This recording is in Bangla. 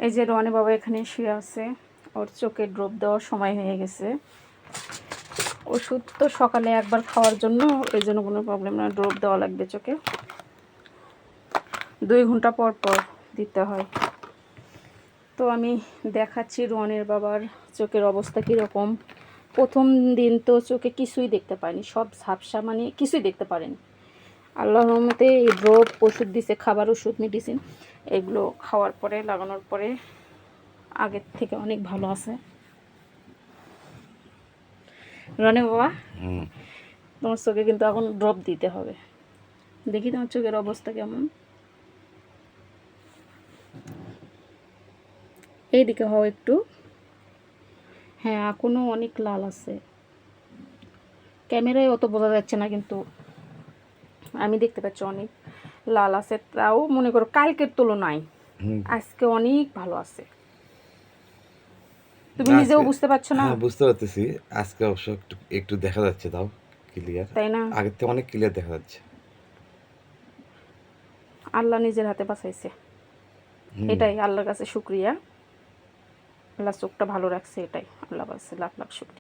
এই যে রনি বাবা এখানে শুয়ে আছে, ওর চোখে ড্রপ দেওয়ার সময় হয়ে গেছে। ওষুধ তো সকালে একবার খাওয়ার জন্য, এই জন্য কোনো প্রবলেম না। ড্রপ দেওয়া লাগবে চোখে, 2 ঘন্টা পর পর দিতে হয়। তো আমি দেখাচ্ছি রনের বাবার চোখের অবস্থা কীরকম। প্রথম দিন তো চোখে কিছুই দেখতে পায়নি, সব ঝাপসা, মানে কিছুই দেখতে পারেনি। আল্লাহর রহমতে এই ড্রপ ওষুধ দিছে, খাবার ওষুধ মেডিসিন এগুলো খাওয়ার পরে, লাগানোর পরে আগের থেকে অনেক ভালো আছে। রনে বাবা, তোমার চোখে কিন্তু এখন ড্রপ দিতে হবে। দেখি তোমার চোখের অবস্থা কেমন। এইদিকে হও একটু। হ্যাঁ, এখনও অনেক লাল আছে, ক্যামেরায় অত বোঝা যাচ্ছে না, কিন্তু আমি দেখতে পাচ্ছি অনেক লাল আছে। তাও মনে করো কালকের তুলনায় আজকে অনেক ভালো আছে। তুমি নিজেও বুঝতে পারছো না? হ্যাঁ, বুঝতে পারতেছি। আজকে অবশ্য একটু একটু দেখা যাচ্ছে, তাও ক্লিয়ার, তাই না? আগের থেকে অনেক ক্লিয়ার দেখা যাচ্ছে। আল্লাহ নিজের হাতে বাঁচাইছে, এটাই আল্লাহর কাছে শুক্রিয়া। আল্লাহ চোখটা ভালো রাখছে, এটাই আল্লাহ কাছে লাখ লাখ শুক্রিয়া।